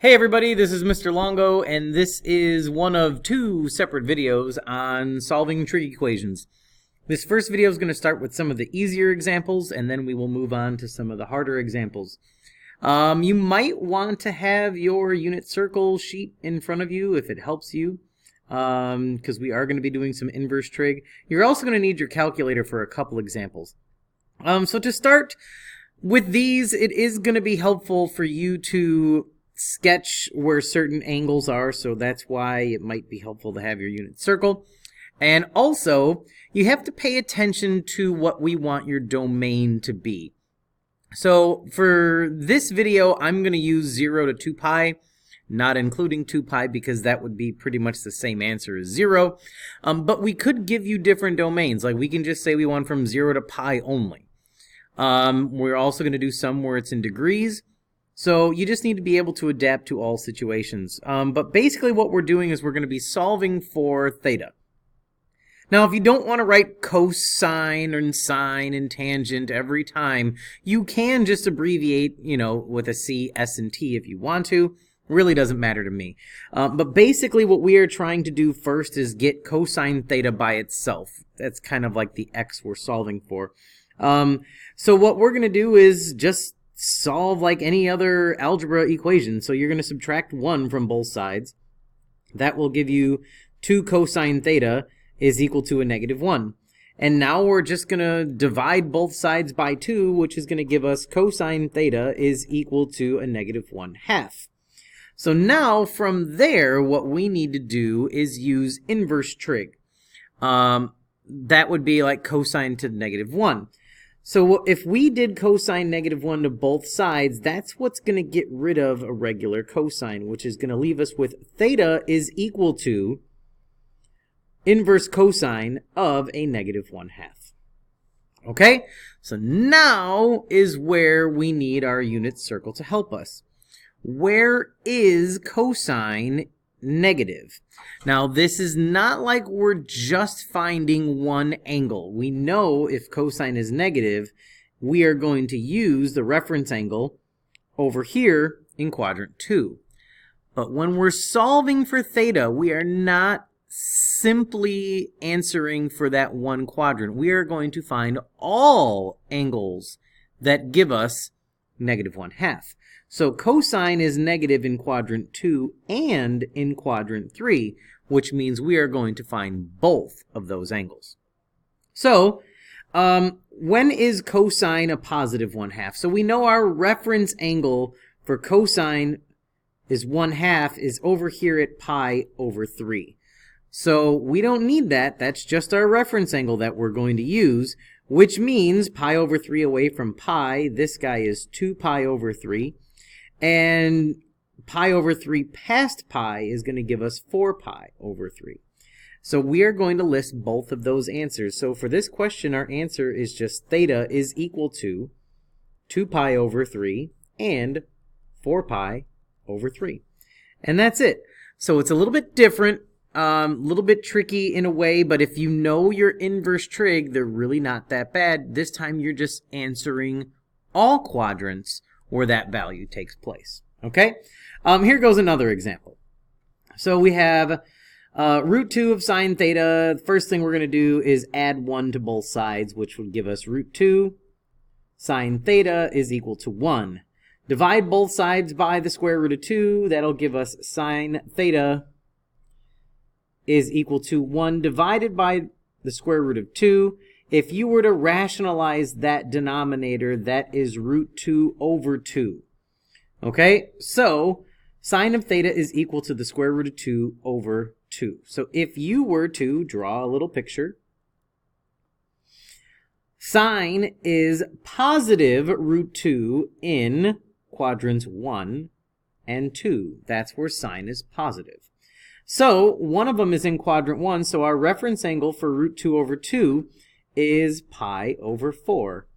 Hey everybody, this is Mr. Longo, and this is one of two separate videos on solving trig equations. This first video is going to start with some of the easier examples, and then we will move on to some of the harder examples. You might want to have your unit circle sheet in front of you if it helps you, because we are going to be doing some inverse trig. You're also going to need your calculator for a couple examples. So to start with these, it is going to be helpful for you to sketch where certain angles are, so that's why it might be helpful to have your unit circle. And also, you have to pay attention to what we want your domain to be. So for this video, I'm going to use 0 to 2 pi, not including 2 pi because that would be pretty much the same answer as 0. But we could give you different domains. Like we can just say we want from 0 to pi only. We're also going to do some where it's in degrees. So you just need to be able to adapt to all situations. But basically what we're doing is we're going to be solving for theta. Now if you don't want to write cosine and sine and tangent every time, you can just abbreviate, with a C, S, and T if you want to. Really doesn't matter to me. But basically what we are trying to do first is get cosine theta by itself. That's kind of like the x we're solving for. So what we're going to do is just solve like any other algebra equation. So you're going to subtract 1 from both sides. That will give you 2 cosine theta is equal to a -1. And now we're just going to divide both sides by 2, which is going to give us cosine theta is equal to a -1/2. So now from there, what we need to do is use inverse trig. That would be like cosine to the -1. So if we did cosine -1 to both sides, that's what's going to get rid of a regular cosine, which is going to leave us with theta is equal to inverse cosine of a -1/2. Okay? So now is where we need our unit circle to help us. Where is cosine negative? Now this is not like we're just finding one angle. We know if cosine is negative, we are going to use the reference angle over here in quadrant 2. But when we're solving for theta, we are not simply answering for that one quadrant. We are going to find all angles that give us -1/2. So cosine is negative in quadrant 2 and in quadrant 3, which means we are going to find both of those angles. So when is cosine a +1/2? So we know our reference angle for cosine is 1/2 is over here at pi over 3. So we don't need that. That's just our reference angle that we're going to use, which means pi over 3 away from pi, this guy is 2 pi over 3. And pi over 3 past pi is going to give us 4 pi over 3. So we are going to list both of those answers. So for this question, our answer is just theta is equal to 2 pi over 3 and 4 pi over 3. And that's it. So it's a little bit different, a little bit tricky in a way, but if you know your inverse trig, they're really not that bad. This time you're just answering all quadrants where that value takes place. Okay? Here goes another example. So we have root 2 of sine theta. The first thing we're going to do is add 1 to both sides, which would give us root 2 sine theta is equal to 1. Divide both sides by the square root of 2. That'll give us sine theta is equal to 1 divided by the square root of 2. If you were to rationalize that denominator, that is root 2 over 2. Okay, so sine of theta is equal to the square root of 2 over 2. So if you were to draw a little picture, sine is positive root 2 in quadrants 1 and 2. That's where sine is positive. So one of them is in quadrant 1, so our reference angle for root 2 over 2 is pi over 4.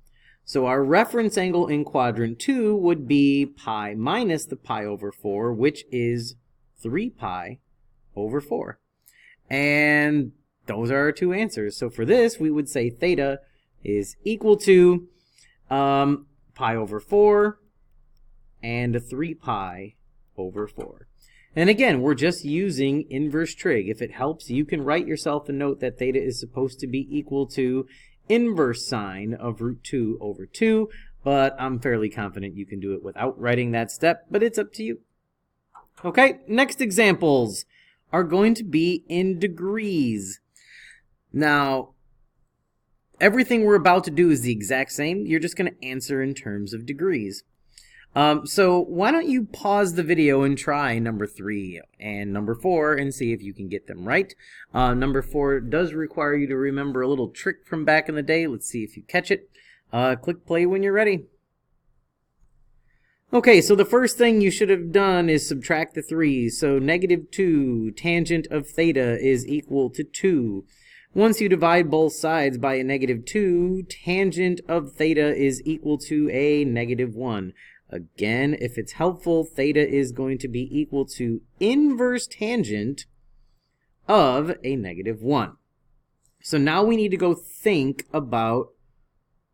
So our reference angle in quadrant 2 would be pi minus the pi over 4, which is 3 pi over 4. And those are our two answers. So for this, we would say theta is equal to pi over 4 and 3 pi over 4. And again, we're just using inverse trig. If it helps, you can write yourself a note that theta is supposed to be equal to inverse sine of root 2 over 2, but I'm fairly confident you can do it without writing that step, but it's up to you. Okay, next examples are going to be in degrees. Now, everything we're about to do is the exact same. You're just going to answer in terms of degrees. So why don't you pause the video and try number 3 and number 4 and see if you can get them right. Number 4 does require you to remember a little trick from back in the day. Let's see if you catch it. Click play when you're ready. Okay, so the first thing you should have done is subtract the 3. So negative 2 tangent of theta is equal to 2. Once you divide both sides by a negative 2, tangent of theta is equal to a negative 1. Again, if it's helpful, theta is going to be equal to inverse tangent of a negative 1. So now we need to go think about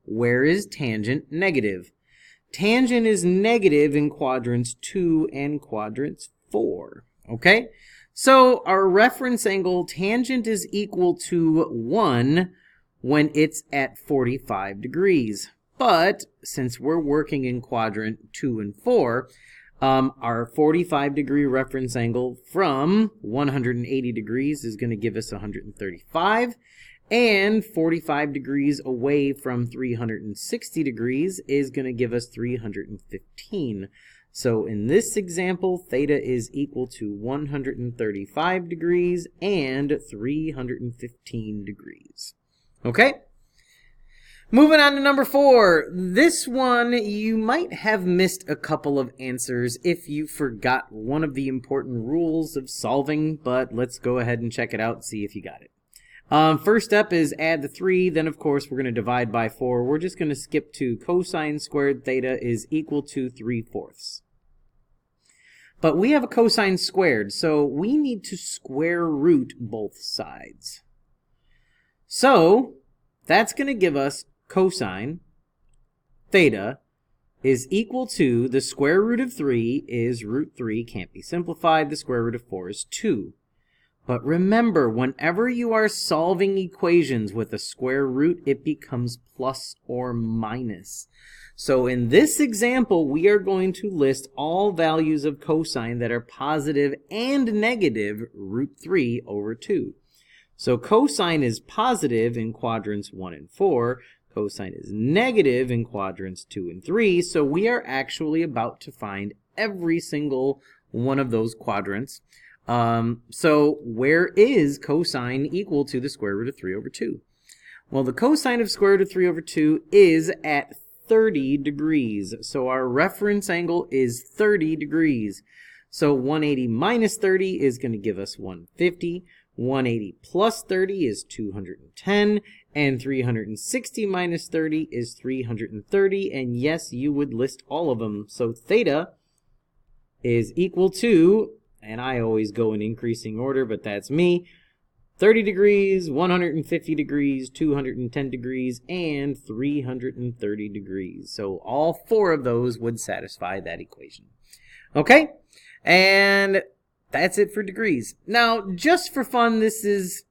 where is tangent negative. Tangent is negative in quadrants 2 and quadrants 4. Okay? So our reference angle tangent is equal to 1 when it's at 45 degrees. But since we're working in quadrant 2 and 4, our 45 degree reference angle from 180 degrees is going to give us 135, and 45 degrees away from 360 degrees is going to give us 315. So in this example, theta is equal to 135 degrees and 315 degrees. Okay? Moving on to number 4. This one, you might have missed a couple of answers if you forgot one of the important rules of solving, but let's go ahead and check it out and see if you got it. First step is add the 3, then of course we're going to divide by 4. We're just going to skip to cosine squared theta is equal to 3/4. But we have a cosine squared, so we need to square root both sides. So that's going to give us cosine theta is equal to the square root of 3 is root 3, can't be simplified. The square root of 4 is 2. But remember, whenever you are solving equations with a square root, it becomes plus or minus. So in this example, we are going to list all values of cosine that are positive and negative root 3 over 2. So cosine is positive in quadrants 1 and 4. Cosine is negative in quadrants 2 and 3. So we are actually about to find every single one of those quadrants. So where is cosine equal to the square root of 3 over 2? Well, the cosine of square root of 3 over 2 is at 30 degrees. So our reference angle is 30 degrees. So 180 minus 30 is going to give us 150. 180 plus 30 is 210. And 360 minus 30 is 330. And yes, you would list all of them. So theta is equal to, and I always go in increasing order, but that's me, 30 degrees, 150 degrees, 210 degrees, and 330 degrees. So all 4 of those would satisfy that equation. Okay? And that's it for degrees. Now, just for fun, this is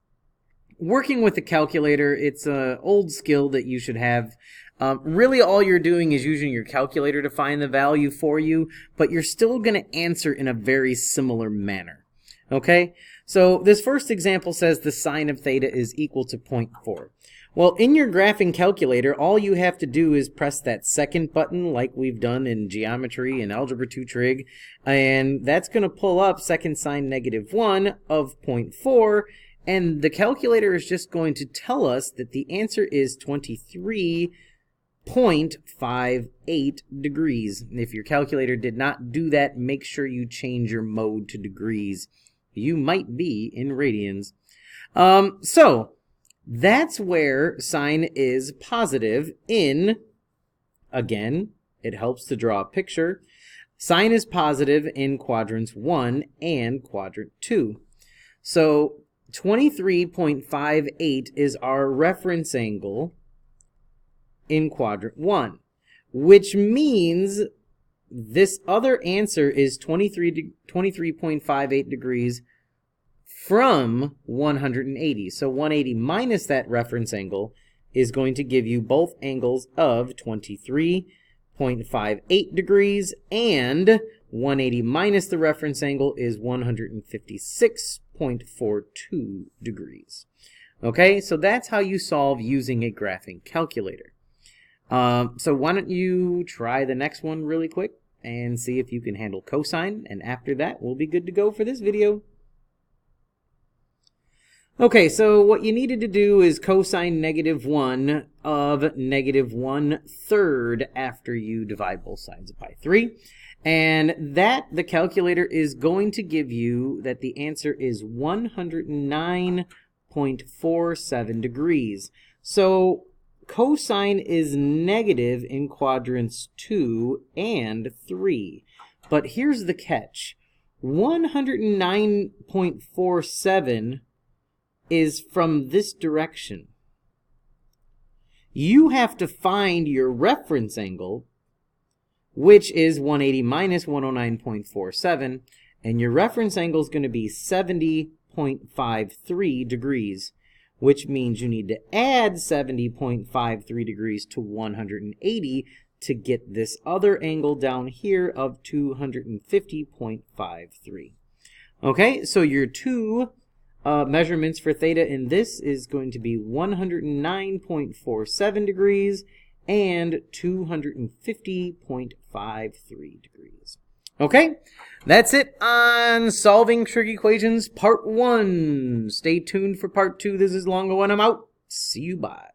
working with a calculator. It's an old skill that you should have. Really all you're doing is using your calculator to find the value for you, but you're still going to answer in a very similar manner. Okay? So this first example says the sine of theta is equal to 0.4. Well, in your graphing calculator, all you have to do is press that second button like we've done in geometry and algebra 2 trig, and that's going to pull up second sine negative 1 of 0.4, and the calculator is just going to tell us that the answer is 23.58 degrees. If your calculator did not do that, make sure you change your mode to degrees. You might be in radians. So that's where sine is positive in, again, it helps to draw a picture. Sine is positive in quadrants 1 and quadrant 2. So 23.58 is our reference angle in quadrant 1, which means this other answer is 23.58 degrees from 180. So 180 minus that reference angle is going to give you both angles of 23.58 degrees, and 180 minus the reference angle is 156.42 degrees. Okay, so that's how you solve using a graphing calculator. So why don't you try the next one really quick and see if you can handle cosine, and after that we'll be good to go for this video. Okay, so what you needed to do is cosine -1 of -1/3 after you divide both sides by 3. And that, the calculator is going to give you that the answer is 109.47 degrees. So cosine is negative in quadrants 2 and 3. But here's the catch. 109.47 is from this direction. You have to find your reference angle, which is 180 minus 109.47, and your reference angle is going to be 70.53 degrees, which means you need to add 70.53 degrees to 180 to get this other angle down here of 250.53. Okay, so your two measurements for theta in this is going to be 109.47 degrees and 250.53 degrees. Okay, that's it on solving trig equations part 1. Stay tuned for part 2. This is Longo and I'm out. See you, bye.